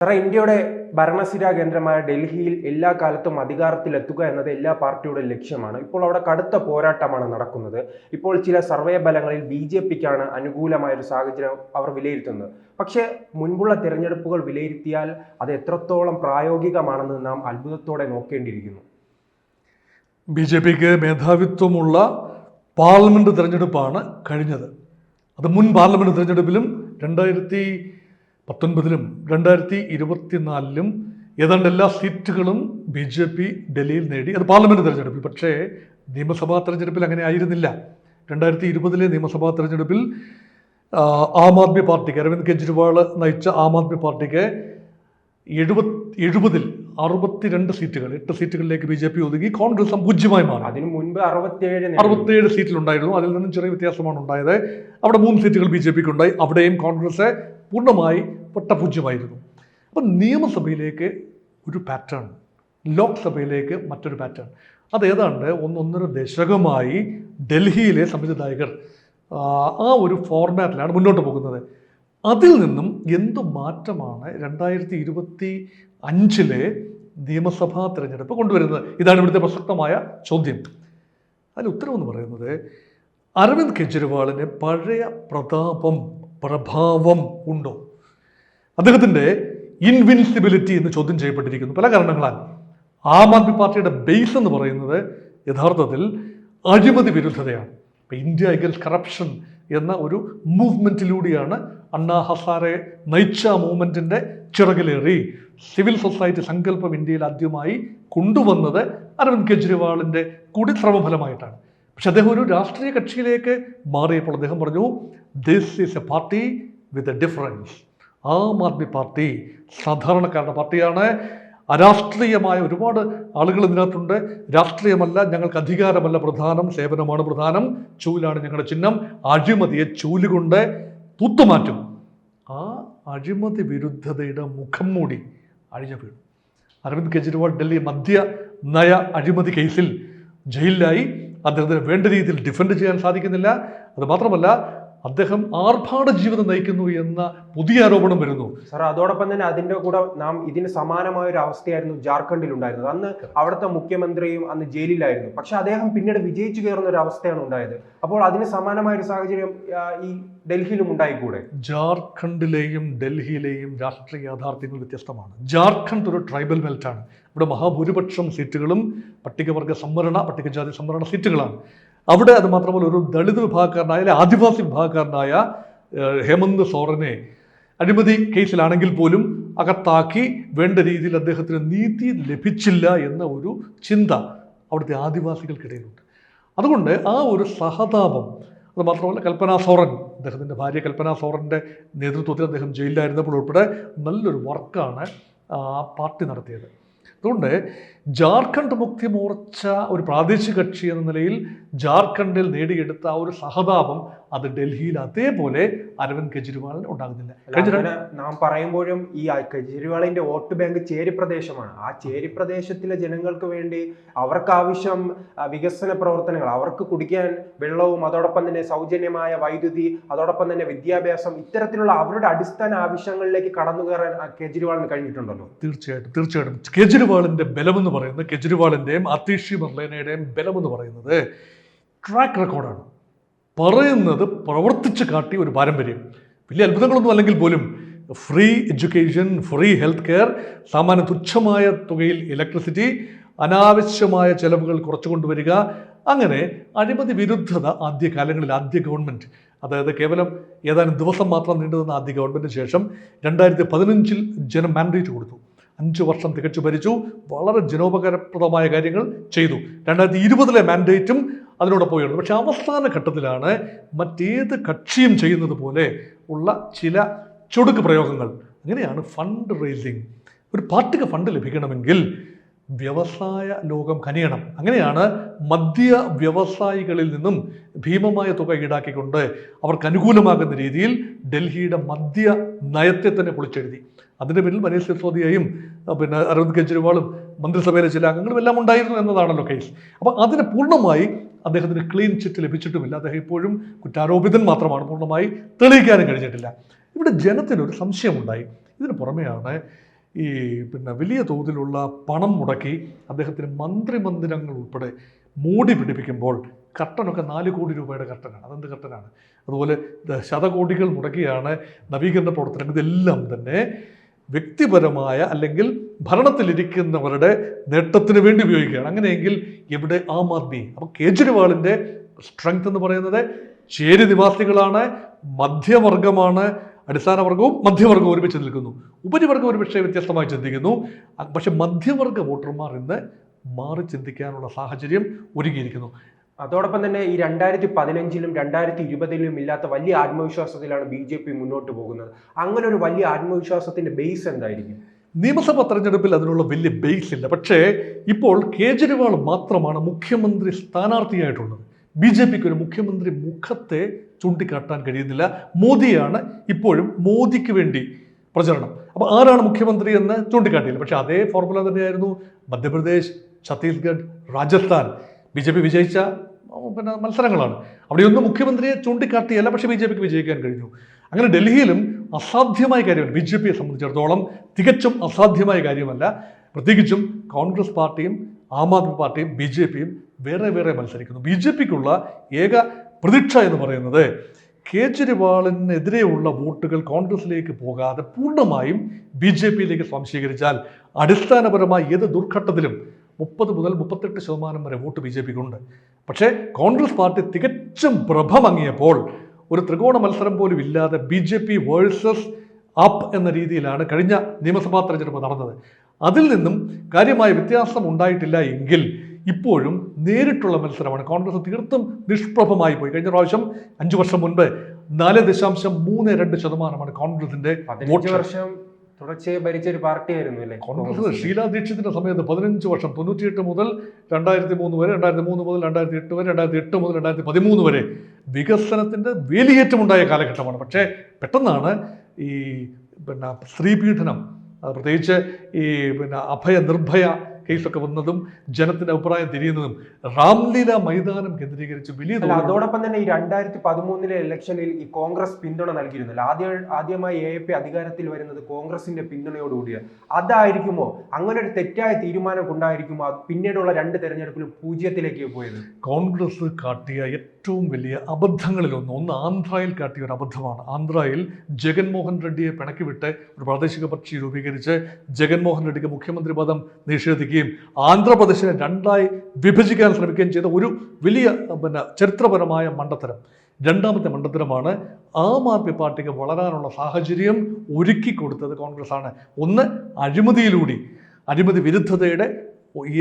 ഇന്ത്യയുടെ ഭരണസിരാ കേന്ദ്രമായ ഡൽഹിയിൽ എല്ലാ കാലത്തും അധികാരത്തിലെത്തുക എന്നത് എല്ലാ പാർട്ടിയുടെ ലക്ഷ്യമാണ്. ഇപ്പോൾ അവിടെ കടുത്ത പോരാട്ടമാണ് നടക്കുന്നത്. ഇപ്പോൾ ചില സർവേ ഫലങ്ങളിൽ BJPക്കാണ് അനുകൂലമായ ഒരു സാഹചര്യം അവർ വിലയിരുത്തുന്നത്. പക്ഷേ മുൻപുള്ള തിരഞ്ഞെടുപ്പുകൾ വിലയിരുത്തിയാൽ അത് എത്രത്തോളം പ്രായോഗികമാണെന്ന് നാം അത്ഭുതത്തോടെ നോക്കേണ്ടിയിരിക്കുന്നു. BJPക്ക് മേധാവിത്വമുള്ള പാർലമെന്റ് തിരഞ്ഞെടുപ്പാണ് കഴിഞ്ഞത്. അത് മുൻ പാർലമെന്റ് തിരഞ്ഞെടുപ്പിലും 2019-ലും 2024-ലും ഏതാണ്ട് എല്ലാ സീറ്റുകളും BJP ഡൽഹിയിൽ നേടി. അത് പാർലമെന്റ് തിരഞ്ഞെടുപ്പിൽ. പക്ഷേ നിയമസഭാ തെരഞ്ഞെടുപ്പിൽ അങ്ങനെ ആയിരുന്നില്ല. 2020-ലെ നിയമസഭാ തെരഞ്ഞെടുപ്പിൽ ആം ആദ്മി പാർട്ടിക്ക്, അരവിന്ദ് കെജ്രിവാൾ നയിച്ച ആം ആദ്മി പാർട്ടിക്ക് 70-ൽ 62 സീറ്റുകൾ, 8 സീറ്റുകളിലേക്ക് BJP ഒതുങ്ങി. കോൺഗ്രസ് പൂജ്യമായി മാറി. അതിനു മുൻപ് 67 സീറ്റിലുണ്ടായിരുന്നു. അതിൽ നിന്നും ചെറിയ വ്യത്യാസമാണ് ഉണ്ടായത്. അവിടെ 3 സീറ്റുകൾ BJPക്ക് ഉണ്ടായി. അവിടെയും കോൺഗ്രസ് പൂർണ്ണമായി പൂജ്യമായിരുന്നു. അപ്പം നിയമസഭയിലേക്ക് ഒരു പാറ്റേൺ, ലോക്സഭയിലേക്ക് മറ്റൊരു പാറ്റേൺ. അത് ഏതാണ്ട് 1.5 ദശകമായി ഡൽഹിയിലെ സംവിധായകർ ആ ഒരു ഫോർമാറ്റിലാണ് മുന്നോട്ട് പോകുന്നത്. അതിൽ നിന്നും എന്തു മാറ്റമാണ് 2025-ലെ നിയമസഭാ തിരഞ്ഞെടുപ്പ് കൊണ്ടുവരുന്നത്? ഇതാണ് ഇവിടുത്തെ പ്രസക്തമായ ചോദ്യം. അതിന് ഉത്തരവെന്ന് പറയുന്നത്, അരവിന്ദ് കെജ്രിവാളിന് പഴയ പ്രഭാവം ഉണ്ടോ? അദ്ദേഹത്തിൻ്റെ ഇൻവിൻസിബിലിറ്റി എന്ന് ചോദ്യം ചെയ്യപ്പെട്ടിരിക്കുന്നു പല കാരണങ്ങളാൽ. ആം ആദ്മി പാർട്ടിയുടെ ബേസ് എന്ന് പറയുന്നത് യഥാർത്ഥത്തിൽ അഴിമതി വിരുദ്ധതയാണ്. ഇപ്പം ഇന്ത്യ അഗൈൻസ്റ്റ് കറപ്ഷൻ എന്ന ഒരു മൂവ്മെൻറ്റിലൂടെയാണ് അണ്ണാ ഹസാരെ നയിച്ച മൂവ്മെൻറ്റിൻ്റെ ചിറകിലേറി സിവിൽ സൊസൈറ്റി സങ്കല്പം ഇന്ത്യയിൽ ആദ്യമായി കൊണ്ടുവന്നത് അരവിന്ദ് കെജ്രിവാളിൻ്റെ കൂടി ശ്രമഫലമായിട്ടാണ്. പക്ഷെ അദ്ദേഹം ഒരു രാഷ്ട്രീയ കക്ഷിയിലേക്ക് മാറിയപ്പോൾ അദ്ദേഹം പറഞ്ഞു, this is a party with a difference. Aam Aadmi party സാധാരണക്കാരുടെ പാർട്ടിയാണ്. അരാഷ്ട്രീയമായ ഒരുപാട് ആളുകൾ ഇതിനകത്തുണ്ട്. രാഷ്ട്രീയമല്ല, ഞങ്ങൾക്ക് അധികാരമല്ല പ്രധാനം, സേവനമാണ് പ്രധാനം, ചൂലാണ് ഞങ്ങളുടെ ചിഹ്നം. അഴിമതിയെ ചൂലുകൊണ്ട് തൂത്തുമാറ്റും. ആ അഴിമതി വിരുദ്ധതയുടെ മുഖം മൂടി അഴിഞ്ഞു വീണു. അരവിന്ദ് കെജ്രിവാൾ ഡൽഹി മദ്യ നയ അഴിമതി കേസിൽ ജയിലിലായി. അദ്ദേഹത്തിന് വേണ്ട രീതിയിൽ ഡിഫെൻഡ് ചെയ്യാൻ സാധിക്കുന്നില്ല. അത് മാത്രമല്ല, അദ്ദേഹം ആർഭാട ജീവിതം നയിക്കുന്നു എന്ന പുതിയ ആരോപണം വരുന്നു. സാർ, അതോടൊപ്പം തന്നെ അതിൻ്റെ കൂടെ നാം ഇതിന് സമാനമായ ഒരു അവസ്ഥയായിരുന്നു ജാർഖണ്ഡിൽ ഉണ്ടായിരുന്നത്. അന്ന് അവിടുത്തെ മുഖ്യമന്ത്രിയും അന്ന് ജയിലിലായിരുന്നു. പക്ഷെ അദ്ദേഹം പിന്നീട് വിജയിച്ചു കയറുന്ന ഒരു അവസ്ഥയാണ് ഉണ്ടായത്. അപ്പോൾ അതിന് സമാനമായ ഒരു സാഹചര്യം ഈ ഡൽഹിയിലും ഉണ്ടായിക്കൂടെ? ജാർഖണ്ഡിലെയും ഡൽഹിയിലെയും രാഷ്ട്രീയ യാഥാർത്ഥ്യങ്ങൾ വ്യത്യസ്തമാണ്. ജാർഖണ്ഡ് ഒരു ട്രൈബൽ ബെൽറ്റാണ്. ഇവിടെ മഹാഭൂരിപക്ഷം സീറ്റുകളും പട്ടികവർഗ സംവരണ, പട്ടികജാതി സംവരണ സീറ്റുകളാണ്. അവിടെ അത് മാത്രമല്ല, ഒരു ദളിത് വിഭാഗക്കാരനായ, ആദിവാസി വിഭാഗക്കാരനായ ഹേമന്ത് സോറനെ അഴിമതി കേസിലാണെങ്കിൽ പോലും അകത്താക്കി വേണ്ട രീതിയിൽ അദ്ദേഹത്തിന് നീതി ലഭിച്ചില്ല എന്ന ഒരു ചിന്ത അവിടുത്തെ ആദിവാസികൾക്കിടയിലുണ്ട്. അതുകൊണ്ട് ആ ഒരു സഹതാപം, അത് മാത്രമല്ല കൽപ്പന സോറൻ, അദ്ദേഹത്തിൻ്റെ ഭാര്യ കൽപ്പന സോറൻ്റെ നേതൃത്വത്തിൽ അദ്ദേഹം ജയിലിലായിരുന്നപ്പോൾ ഉൾപ്പെടെ നല്ലൊരു വർക്കാണ് പാർട്ടി നടത്തിയത്. അതുകൊണ്ട് ജാർഖണ്ഡ് മുക്തി മോർച്ച ഒരു പ്രാദേശിക കക്ഷി എന്ന നിലയിൽ ജാർഖണ്ഡിൽ നേടിയെടുത്ത ആ ഒരു സഹതാപം അത് ഡൽഹിയിൽ അതേപോലെ അരവിന്ദ് കെജ്രിവാളിന് ഉണ്ടാകുന്നില്ല. നാം പറയുമ്പോഴും ഈ കെജ്രിവാളിന്റെ വോട്ട് ബാങ്ക് ചേരി പ്രദേശമാണ്. ആ ചേരി പ്രദേശത്തിലെ ജനങ്ങൾക്ക് വേണ്ടി അവർക്ക് ആവശ്യം വികസന പ്രവർത്തനങ്ങൾ, അവർക്ക് കുടിക്കാൻ വെള്ളവും, അതോടൊപ്പം തന്നെ സൗജന്യമായ വൈദ്യുതി, അതോടൊപ്പം തന്നെ വിദ്യാഭ്യാസം, ഇത്തരത്തിലുള്ള അവരുടെ അടിസ്ഥാന ആവശ്യങ്ങളിലേക്ക് കടന്നു കയറാൻ കെജ്രിവാളിന് കഴിഞ്ഞിട്ടുണ്ടല്ലോ. തീർച്ചയായിട്ടും കെജ്രിവാളിന്റെ ബലമെന്ന് പറയുന്നത്, കെജ്രിവാളിന്റെയും ആതിഷി മർലേനയുടെയും ബലമെന്ന് പറയുന്നത് ട്രാക്ക് റെക്കോർഡാണ്. പറയുന്നത് പ്രവർത്തിച്ച് കാട്ടിയ ഒരു പാരമ്പര്യം. വലിയ അത്ഭുതങ്ങളൊന്നും അല്ലെങ്കിൽ പോലും free education, free health care, സാമാന്യ തുച്ഛമായ തുകയിൽ ഇലക്ട്രിസിറ്റി, അനാവശ്യമായ ചെലവുകൾ കുറച്ചു കൊണ്ടുവരിക, അങ്ങനെ അഴിമതി വിരുദ്ധത ആദ്യകാലങ്ങളിൽ, ആദ്യ ഗവൺമെൻറ്, അതായത് കേവലം ഏതാനും ദിവസം മാത്രം നീണ്ടുനിന്ന ആദ്യ ഗവൺമെൻറ്റിന് ശേഷം 2015-ൽ ജനം മാൻഡേറ്റ് കൊടുത്തു. 5 വർഷം തികച്ചു ഭരിച്ചു. വളരെ ജനോപകാരപ്രദമായ കാര്യങ്ങൾ ചെയ്തു. 2020-ലെ മാൻഡേറ്റും അതിനോടൊപ്പം ഉയർന്നു. പക്ഷെ അവസാന ഘട്ടത്തിലാണ് മറ്റേത് കക്ഷിയും ചെയ്യുന്നത് പോലെ ഉള്ള ചില ചുടുക്ക് പ്രയോഗങ്ങൾ. അങ്ങനെയാണ് ഫണ്ട് റേസിങ്. ഒരു പാർട്ടിക്ക് ഫണ്ട് ലഭിക്കണമെങ്കിൽ വ്യവസായ ലോകം കനിയണം. അങ്ങനെയാണ് മദ്യ വ്യവസായികളിൽ നിന്നും ഭീമമായ തുക ഈടാക്കിക്കൊണ്ട് അവർക്ക് അനുകൂലമാകുന്ന രീതിയിൽ ഡൽഹിയുടെ മദ്യ നയത്തെ തന്നെ പൊളിച്ചെഴുതി. അതിൻ്റെ പിന്നിൽ മനീഷ് സിസോദിയയും പിന്നെ അരവിന്ദ് കെജ്രിവാളും മന്ത്രിസഭയിലെ ചില അംഗങ്ങളും എല്ലാം ഉണ്ടായിരുന്നു എന്നതാണല്ലോ കേസ്. അപ്പോൾ അതിന് പൂർണ്ണമായി അദ്ദേഹത്തിന് ക്ലീൻ ചിറ്റ് ലഭിച്ചിട്ടുമില്ല. അദ്ദേഹം ഇപ്പോഴും കുറ്റാരോപിതൻ മാത്രമാണ്, പൂർണ്ണമായി തെളിയിക്കാനും കഴിഞ്ഞിട്ടില്ല. ഇവിടെ ജനത്തിനൊരു സംശയമുണ്ടായി. ഇതിന് പുറമെയാണ് ഈ വലിയ തോതിലുള്ള പണം മുടക്കി അദ്ദേഹത്തിന് മന്ത്രിമന്ദിരങ്ങൾ ഉൾപ്പെടെ മൂടി പിടിപ്പിക്കുമ്പോൾ കർട്ടനൊക്കെ 4 കോടി രൂപയുടെ കർട്ടനാണ്. അതെന്ത് കർട്ടനാണ്? അതുപോലെ ശതകോടികൾ മുടക്കിയാണ് നവീകരണ പ്രവർത്തനങ്ങൾ. ഇതെല്ലാം തന്നെ വ്യക്തിപരമായ അല്ലെങ്കിൽ ഭരണത്തിലിരിക്കുന്നവരുടെ നേട്ടത്തിന് വേണ്ടി ഉപയോഗിക്കുകയാണ്. അങ്ങനെയെങ്കിൽ എവിടെ ആം ആദ്മി? അപ്പോൾ കേജ്രിവാളിൻ്റെ സ്ട്രെങ്ത് എന്ന് പറയുന്നത് ചേരി നിവാസികളാണ്, മധ്യവർഗമാണ്, അടിസ്ഥാന വർഗവും മധ്യവർഗവും ഒരുമിച്ച് നിൽക്കുന്നു. ഉപരിവർഗം ഒരുപക്ഷെ വ്യത്യസ്തമായി ചിന്തിക്കുന്നു. പക്ഷെ മധ്യവർഗ വോട്ടർമാർ ഇന്ന് മാറി ചിന്തിക്കാനുള്ള സാഹചര്യം ഒരുങ്ങിയിരിക്കുന്നു. അതോടൊപ്പം തന്നെ ഈ 2015-ലും 2020-ലും ഇല്ലാത്ത വലിയ ആത്മവിശ്വാസത്തിലാണ് BJP മുന്നോട്ട് പോകുന്നത്. അങ്ങനെ ഒരു വലിയ ആത്മവിശ്വാസത്തിന്റെ ബേസ് എന്തായിരിക്കും? നിയമസഭാ തെരഞ്ഞെടുപ്പിൽ അതിനുള്ള വലിയ ബേസ് ഇല്ല. പക്ഷേ ഇപ്പോൾ കേജ്രിവാൾ മാത്രമാണ് മുഖ്യമന്ത്രി സ്ഥാനാർത്ഥിയായിട്ടുള്ളത്. BJPക്ക് ഒരു മുഖ്യമന്ത്രി മുഖത്തെ ചൂണ്ടിക്കാട്ടാൻ കഴിയുന്നില്ല. മോദിയാണ് ഇപ്പോഴും മോദിക്ക് വേണ്ടി പ്രചരണം. അപ്പോൾ ആരാണ് മുഖ്യമന്ത്രി എന്ന് ചൂണ്ടിക്കാട്ടിയില്ല. പക്ഷേ അതേ ഫോർമുല തന്നെയായിരുന്നു മധ്യപ്രദേശ്, ഛത്തീസ്ഗഡ്, രാജസ്ഥാൻ. BJP വിജയിച്ച മത്സരങ്ങളാണ്. അവിടെയൊന്നും മുഖ്യമന്ത്രിയെ ചൂണ്ടിക്കാട്ടിയല്ല, പക്ഷേ BJPക്ക് വിജയിക്കാൻ കഴിഞ്ഞു. അങ്ങനെ ഡൽഹിയിലും അസാധ്യമായ കാര്യമല്ല. BJPയെ സംബന്ധിച്ചിടത്തോളം തികച്ചും അസാധ്യമായ കാര്യമല്ല. പ്രത്യേകിച്ചും കോൺഗ്രസ് പാർട്ടിയും ആം ആദ്മി പാർട്ടിയും BJPയും വേറെ വേറെ മത്സരിക്കുന്നു. BJPക്കുള്ള ഏക പ്രതീക്ഷ എന്ന് പറയുന്നത് കേജ്രിവാളിനെതിരെയുള്ള വോട്ടുകൾ കോൺഗ്രസിലേക്ക് പോകാതെ പൂർണ്ണമായും BJPയിലേക്ക് സ്വാംശീകരിച്ചാൽ അടിസ്ഥാനപരമായി ഏത് ദുർഘട്ടത്തിലും 30 മുതൽ 38% വരെ വോട്ട് BJPക്കുണ്ട്. പക്ഷേ കോൺഗ്രസ് പാർട്ടി തികച്ചും പ്രഭമങ്ങിയപ്പോൾ ഒരു ത്രികോണ മത്സരം പോലും ഇല്ലാതെ BJP വേഴ്സസ് ആപ്പ് എന്ന രീതിയിലാണ് കഴിഞ്ഞ നിയമസഭാ തെരഞ്ഞെടുപ്പ് നടന്നത്. അതിൽ നിന്നും കാര്യമായ വ്യത്യാസം ഉണ്ടായിട്ടില്ല എങ്കിൽ ഇപ്പോഴും നേരിട്ടുള്ള മത്സരമാണ്. കോൺഗ്രസ് തീർത്തും നിഷ്പ്രഭമായി പോയി. കഴിഞ്ഞ പ്രാവശ്യം 5 വർഷം മുൻപ് 4.32% കോൺഗ്രസിന്റെ വോട്ട്. വർഷം തുടർച്ചയായി ഭരിച്ച ഒരു പാർട്ടിയായിരുന്നു അല്ലേ കോൺഗ്രസ്? ഷീലാ ദീക്ഷിതിന്റെ സമയത്ത് 15 വർഷം, 98 മുതൽ 2003 വരെ, 2003 മുതൽ 2008 വരെ, 2008 മുതൽ 2013 വരെ വികസനത്തിന്റെ വേലിയേറ്റമുണ്ടായ കാലഘട്ടമാണ്. പക്ഷേ പെട്ടെന്നാണ് ഈ സ്ത്രീപീഡനം, പ്രത്യേകിച്ച് ഈ അഭയ നിർഭയ കേസൊക്കെ വന്നതും ജനത്തിന്റെ അഭിപ്രായം തിരിയുന്നതും രാംലീല മൈതാനം കേന്ദ്രീകരിച്ച് വലിയ. അതോടൊപ്പം തന്നെ ഈ 2013 ഇലക്ഷനിൽ ഈ കോൺഗ്രസ് പിന്തുണ നൽകിയിരുന്നില്ല. ആദ്യമായി AAP അധികാരത്തിൽ വരുന്നത് കോൺഗ്രസിന്റെ പിന്തുണയോടുകൂടിയാണ്. അതായിരിക്കുമോ അങ്ങനെ ഒരു തെറ്റായ തീരുമാനം കൊണ്ടായിരിക്കുമോ പിന്നീടുള്ള 2 തെരഞ്ഞെടുപ്പിലും 0-ലേക്ക് പോയത്? കോൺഗ്രസ് കാട്ടിയ ഏറ്റവും വലിയ അബദ്ധങ്ങളിലൊന്ന് ആന്ധ്രയിൽ കാട്ടിയ ഒരു അബദ്ധമാണ്. ആന്ധ്രയിൽ ജഗൻമോഹൻ റെഡ്ഡിയെ പിണക്കിവിട്ട് ഒരു പ്രാദേശിക കക്ഷി രൂപീകരിച്ച് ജഗൻമോഹൻ റെഡ്ഡിക്ക് മുഖ്യമന്ത്രി പദം നിഷേധിക്കുകയും ആന്ധ്രാപ്രദേശിനെ 2ആയി വിഭജിക്കാൻ ശ്രമിക്കുകയും ചെയ്ത ഒരു വലിയ ചരിത്രപരമായ മണ്ടത്തരം. രണ്ടാമത്തെ മണ്ടത്തരമാണ് ആം ആദ്മി പാർട്ടിക്ക് വളരാനുള്ള സാഹചര്യം ഒരുക്കി കൊടുത്തത് കോൺഗ്രസ് ആണ്. ഒന്ന്, അഴിമതിയിലൂടെ, അഴിമതി വിരുദ്ധതയുടെ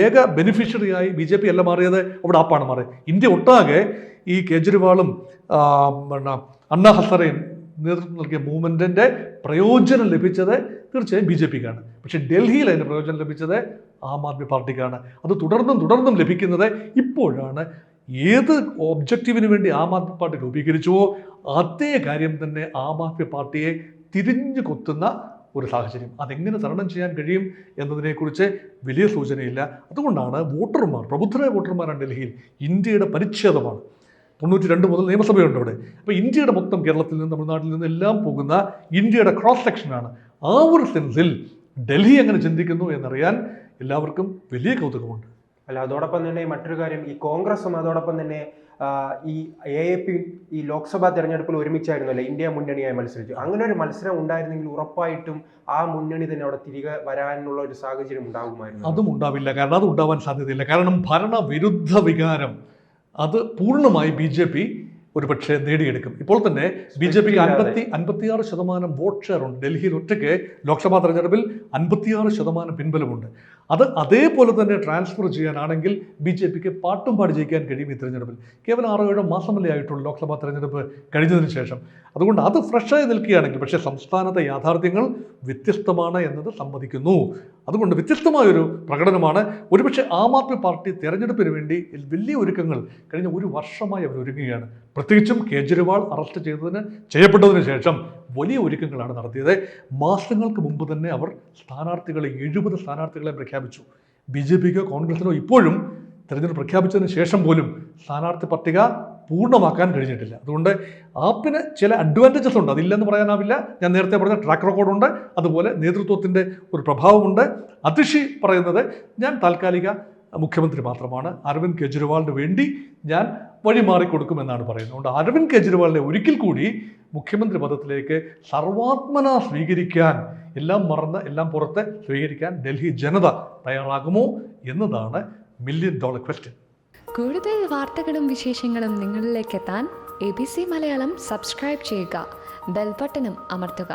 ഏക ബെനിഫിഷ്യറിയായി BJP അല്ല മാറിയത്, അവിടെ ആപ്പാണ് മാറിയത്. ഇന്ത്യ ഒട്ടാകെ ഈ കേജ്രിവാളും അണ്ണാ ഹസറയും നേതൃത്വം നൽകിയ മൂവ്മെൻറ്റിൻ്റെ പ്രയോജനം ലഭിച്ചത് തീർച്ചയായും BJPക്കാണ്. പക്ഷേ ഡൽഹിയിൽ അതിൻ്റെ പ്രയോജനം ലഭിച്ചത് ആം ആദ്മി പാർട്ടിക്കാണ്. അത് തുടർന്നും ലഭിക്കുന്നത് ഇപ്പോഴാണ്. ഏത് ഒബ്ജക്റ്റീവിന് വേണ്ടി ആം ആദ്മി പാർട്ടി രൂപീകരിച്ചുവോ അതേ കാര്യം തന്നെ ആം ആദ്മി പാർട്ടിയെ തിരിഞ്ഞു കൊത്തുന്ന ഒരു സാഹചര്യം. അതെങ്ങനെ തരണം ചെയ്യാൻ കഴിയും എന്നതിനെക്കുറിച്ച് വലിയ സൂചനയില്ല. അതുകൊണ്ടാണ് വോട്ടർമാർ, പ്രബുദ്ധരായ വോട്ടർമാരാണ് ഡൽഹിയിൽ. ഇന്ത്യയുടെ പരിച്ഛേദമാണ്. 92 മുതൽ നിയമസഭയുണ്ട് അവിടെ. അപ്പോൾ ഇന്ത്യയുടെ മൊത്തം കേരളത്തിൽ നിന്ന്, തമിഴ്നാട്ടിൽ നിന്ന് എല്ലാം പോകുന്ന ഇന്ത്യയുടെ ക്രോസ് സെക്ഷനാണ്. ആ ഒരു സെൻസിൽ ഡൽഹി എങ്ങനെ ചിന്തിക്കുന്നു എന്നറിയാൻ എല്ലാവർക്കും വലിയ കൗതുകമുണ്ട്. അല്ല, അതോടൊപ്പം തന്നെ മറ്റൊരു കാര്യം, ഈ കോൺഗ്രസും അതോടൊപ്പം തന്നെ ഈ AAP ഈ ലോക്സഭാ തെരഞ്ഞെടുപ്പിൽ ഒരുമിച്ചായിരുന്നല്ലോ ഇന്ത്യ മുന്നണിയായി മത്സരിച്ചു. അങ്ങനെ ഒരു മത്സരം ഉണ്ടായിരുന്നെങ്കിൽ ഉറപ്പായിട്ടും ആ മുന്നണി തന്നെ അവിടെ തിരികെ വരാനുള്ള ഒരു സാഹചര്യം ഉണ്ടാകുമായിരുന്നു. അതും ഉണ്ടാവില്ല. കാരണം അത് ഉണ്ടാവാൻ സാധ്യതയില്ല. കാരണം ഭരണവിരുദ്ധ വികാരം അത് പൂർണ്ണമായി BJP ഒരുപക്ഷെ നേടിയെടുക്കും. ഇപ്പോൾ തന്നെ BJPക്ക് 56% വോട്ട് ഷെയർ ഉണ്ട്. ഡൽഹിയിൽ ഒറ്റയ്ക്ക് ലോക്സഭാ തെരഞ്ഞെടുപ്പിൽ 56% പിൻബലമുണ്ട്. അത് അതേപോലെ തന്നെ ട്രാൻസ്ഫർ ചെയ്യാനാണെങ്കിൽ BJPക്ക് പാട്ടും പാടി ജയിക്കാൻ കഴിയും ഈ തെരഞ്ഞെടുപ്പിൽ. കേവലം 6-7 മാസമല്ലേ ആയിട്ടുള്ളൂ ലോക്സഭാ തെരഞ്ഞെടുപ്പ് കഴിഞ്ഞതിന് ശേഷം. അതുകൊണ്ട് അത് ഫ്രഷായി നിൽക്കുകയാണെങ്കിൽ, പക്ഷേ സംസ്ഥാനത്തെ യാഥാർത്ഥ്യങ്ങൾ വ്യത്യസ്തമാണ് എന്നത് സമ്മതിക്കുന്നു. അതുകൊണ്ട് വ്യത്യസ്തമായൊരു പ്രകടനമാണ്. ഒരുപക്ഷെ ആം ആദ്മി പാർട്ടി തെരഞ്ഞെടുപ്പിന് വേണ്ടി വലിയ ഒരുക്കങ്ങൾ കഴിഞ്ഞ 1 വർഷമായി അവർ ഒരുങ്ങുകയാണ്. പ്രത്യേകിച്ചും കേജ്രിവാൾ അറസ്റ്റ് ചെയ്യപ്പെട്ടതിന് ശേഷം വലിയ ഒരുക്കങ്ങളാണ് നടത്തിയത്. മാസങ്ങൾക്ക് മുമ്പ് തന്നെ അവർ 70 സ്ഥാനാർത്ഥികളെ പ്രഖ്യാപിച്ചു. BJPക്കോ കോൺഗ്രസിനോ ഇപ്പോഴും തെരഞ്ഞെടുപ്പ് പ്രഖ്യാപിച്ചതിന് ശേഷം പോലും സ്ഥാനാർത്ഥി പട്ടിക പൂർണ്ണമാക്കാൻ കഴിഞ്ഞിട്ടില്ല. അതുകൊണ്ട് ആപ്പിന് ചില അഡ്വാൻറ്റേജസ് ഉണ്ട്, അതില്ലെന്ന് പറയാനാവില്ല. ഞാൻ നേരത്തെ പറഞ്ഞ ട്രാക്ക് റെക്കോർഡുണ്ട്, അതുപോലെ നേതൃത്വത്തിൻ്റെ ഒരു പ്രഭാവമുണ്ട്. അതിഷി പറയുന്നത് ഞാൻ താൽക്കാലിക മുഖ്യമന്ത്രി മാത്രമാണ്, അരവിന്ദ് കെജ്രിവാളിന് വേണ്ടി ഞാൻ വഴിമാറിക്കൊടുക്കുമെന്നാണ് പറയുന്നത്. അതുകൊണ്ട് അരവിന്ദ് കെജ്രിവാളിനെ ഒരിക്കൽ കൂടി മുഖ്യമന്ത്രി പദത്തിലേക്ക് സർവാത്മന സ്വീകരിക്കാൻ, എല്ലാം മറന്ന് എല്ലാം പുറത്ത് സ്വീകരിക്കാൻ ഡൽഹി ജനത തയ്യാറാകുമോ എന്നതാണ് $1 million ക്വസ്റ്റ്യൻ. കൂടുതൽ വാർത്തകളും വിശേഷങ്ങളും നിങ്ങളിലേക്ക് എത്താൻ ABC മലയാളം സബ്സ്ക്രൈബ് ചെയ്യുക, ബെൽ ബട്ടണും അമർത്തുക.